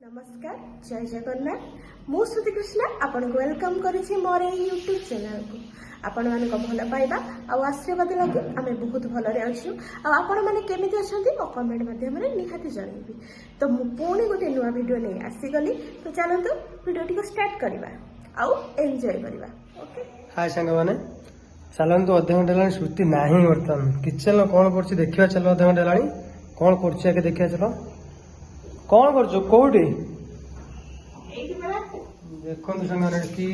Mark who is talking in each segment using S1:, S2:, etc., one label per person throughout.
S1: नमस्कार जय जगन्नाथ मु श्रुति कृष्णा आपन को वेलकम करिछि मोर यूट्यूब चैनल को आपण माने को भल पाइबा आ आशीर्वाद लगे आमे बहुत भल रे अछु आ आपण माने केमिति अछंती ओ कमेंट माध्यम रे निहाती जणैबी तो मु पुणी गोटे नुवा वीडियो नै आसी गली तो चलंतु वीडियो को स्टार्ट करबा आ एन्जॉय करबा ओके
S2: हाय संग माने चलंतु अधे घंटा लानी श्रुति नाही वर्तन किचन कोन करछि देखिबा चलो अधे घंटा लानी कोन करछि आके देखिया चलो कौन कर कौटी देखो संगे कि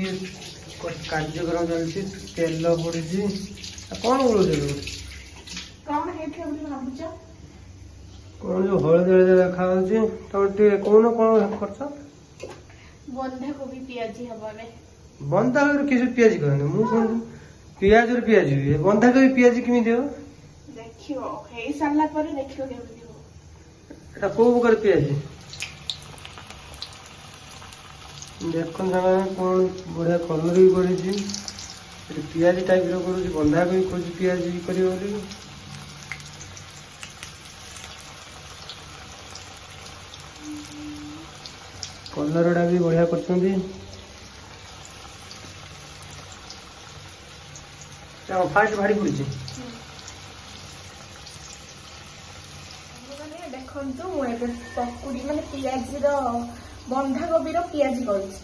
S2: कार्यक्रम चलती तेल पड़ी कौन बोलूँ कौन जो हलदी हलदी देखा कौन कौन कर
S1: बंधाकोबी पियाजी
S2: बंधाकोबी किस पियाजी कहते मुझे पियाज पियाजी बंधाकोबी पियाजी किमी
S1: देखियो हेई सारला पर देखियो केमिति
S2: এটা কো প্রকার পেঁয়াজি দেখুন সামনে কোন বড়িয়া কলর भी করেছি এটা পেঁয়াজি টাইপ র করুছি বন্ধাকোবি কোজি পেঁয়াজি করিব বলি কলরটা भी বড়িয়া করছন্তি তা ফার্স্ট ভারি পড়ছি
S1: देखो मुझे पकुड़ी माने पियाजी रो बंधाकोबी रो पियाजी करूछि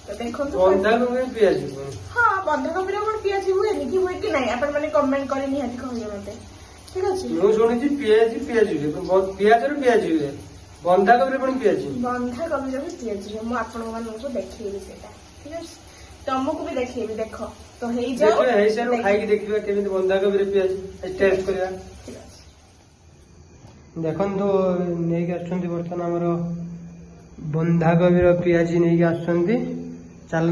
S1: तो देखो
S2: बंधाकोबी पियाजी
S1: हां बंधाकोबी रो कोन पियाजी हुए नि कि हुए कि नहीं अपन माने कमेंट करे निहाती कहियो मते ठीक अछि
S2: मु सुनिछि पियाजी पियाजी पियाज रो पियाजी हुए बंधाकोबी रो कोन पियाजी
S1: बंधाकोबी रो पियाजी मु आपन मानन को देखिबी सेटा ठीक अछि तुमको भी देखिबी देखो तो हेई जाओ
S2: हेई से खाई के देखिबा केमिति बंधाकोबी रो पियाजी टेस्ट करिया देखो तो नहीं आसुँच बर्तमान आमर बंधाकोबी पियाजी नहीं आसुँच चल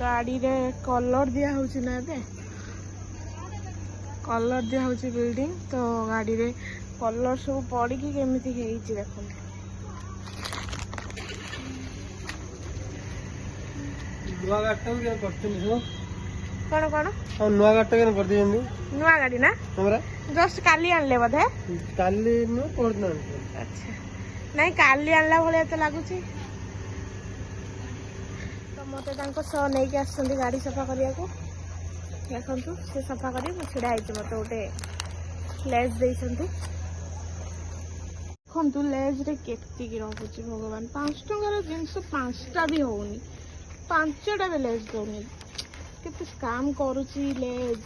S1: गाड़ी रे कलर दिया होची ना बे कलर दिया होची बिल्डिंग तो गाड़ी रे कलर सब पड़ी की केमिति हेची देखो
S2: नुआ गाड़ी के करते हो
S1: कोन कोन
S2: और नुआ गाड़ी के कर दियंदी
S1: नुआ गाड़ी ना हमरा जस्ट काली आनले बधे
S2: काली नु कोन
S1: अच्छा नहीं काली आनला भले तो लागुची मत नहीं कि आसुँच गाड़ी सफा करने को देखु से सफा कर छिड़ा मत गोटे लेज देखु लेज रे केती रखुच भगवान 5 टंकार जिनस 5टा भी होनी 5टा भी लेज दौनी केते काम करुची लेज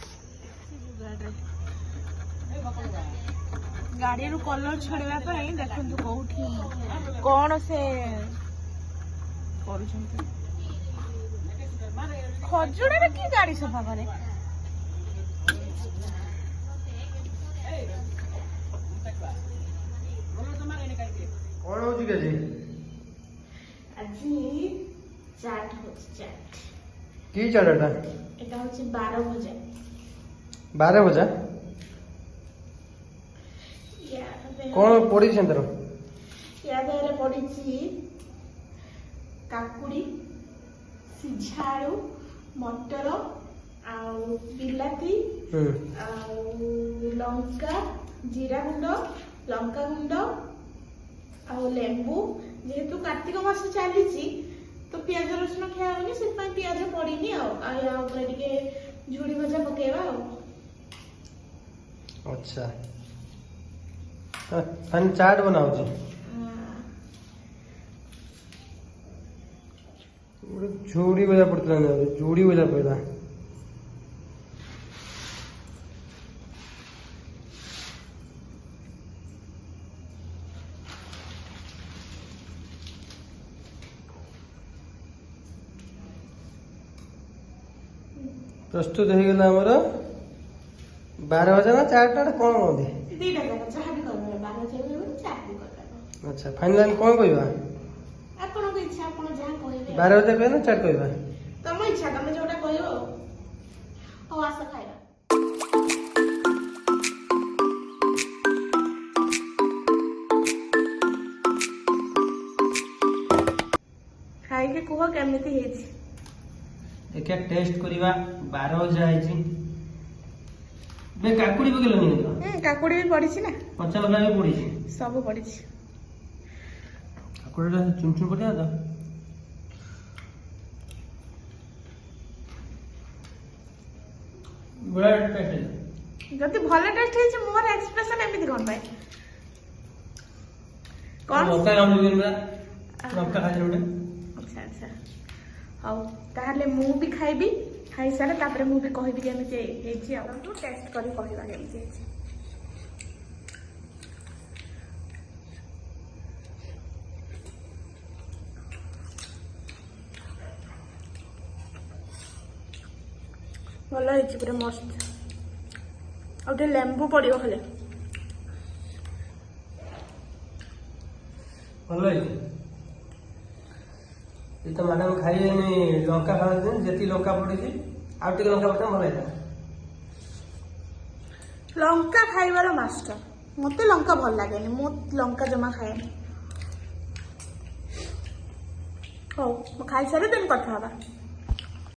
S1: गाड़ी रू कलर छड़वा देखु कौटी कौन से कर खजुड़ा की गाड़ी सफा करे
S2: कौन होची के
S1: আজি चाट होची चाट
S2: की चाटटा
S1: एटा होची 12 भजा
S2: 12 भजा कौन पड़ी छंतर
S1: या देरे पड़ी छी काकुड़ी सिझाड़ू मटर बिलाती लंका जीरा गुंड लंका गुंड लेंबू जेहेतु कार्तिक मास चली तो पियाज रसुण खाओनी से पियाज पड़नी टे झुड़ी भजा पकेबा
S2: अच्छा चाट बनाऊ झूड़ी बजा पड़ता झूड़ी बजा पड़ा प्रस्तुत हो गला हमर 12 बजे ना चारटा कौन कहते
S1: दीटा चाह भी कर 12 बजे चाह भी कर
S2: अच्छा फाइनल कौन कहबा
S1: आपन को इच्छा आपन जहां कहबे
S2: 12 ବଜେ କହିବା ନା ଚାଟ କହିବା?
S1: ତମ ଇଚ୍ଛା, ତମେ ଯୋଉଟା କହିବ। ହଉ ଆସ ଖାଇବା। ଖାଇକି କୁହ କେମିତି ହେଇଛି।
S2: ଦେଖିଆ ଟେଷ୍ଟ କରିବା। 12 ବଜେ ହେଇଛି। ବେ କାକୁଡି ପକେଇଲନି ତ?
S1: କାକୁଡି ବି ପଡିଛି ନା,
S2: କଞ୍ଚା ଲଙ୍କା ବି ପଡିଛି।
S1: ସବୁ ପଡିଛି।
S2: କାକୁଡିଟା ଚୁନ ଚୁନ ପକେଇବା ତ। ବଢିଆ ଟେଷ୍ଟ ହେଇଛି।
S1: ଯଦି ଭଲ ଟେଷ୍ଟ ହେଇଛି, ମୋର ଏକ୍ସପ୍ରେସନ ଏମିତି କଣ ପାଇଁ? କଣ?
S2: ଲଙ୍କା ଖାଉନି ପରା। ଲଙ୍କା ଖାଇଲେ ଗୋଟେ।
S1: ଆଚ୍ଛା ଆଚ୍ଛା, ହଉ ତାହେଲେ ମୁଁ ବି ଖାଇବି। ଖାଇସାରେ ତାପରେ ମୁଁ ବି କହିବି କେମିତି ହେଇଛି। ଆଉ ଟେଷ୍ଟ କରି କହିବା କେମିତି ହେଇଛି। ଭଲ ହେଇଛି, ପୁରା ମସ୍ତ। ଆଉ ଟିକେ ଲେମ୍ବୁ ପଡିବ ଖାଲି।
S2: ଭଲ ହେଇଛି। ଏ ତ ମ୍ୟାଡାମ ଖାଇବେନି, ଲଙ୍କା ଖାଆନ୍ତିନି। ଯେତିକି ଲଙ୍କା ପଡିଛି ଆଉ ଟିକେ ଲଙ୍କା ପଡ଼ିଥିଲେ ଭଲ ହେଇଥିଲା।
S1: ଲଙ୍କା ଖାଇବାର ମାଷ୍ଟର। ମତେ ଲଙ୍କା ଭଲ ଲାଗେନି, ମୁଁ ଲଙ୍କା ଜମା ଖାଏନି। ହଉ ମୁଁ ଖାଇସାରେ ଦେନ୍ କଥା ହବା।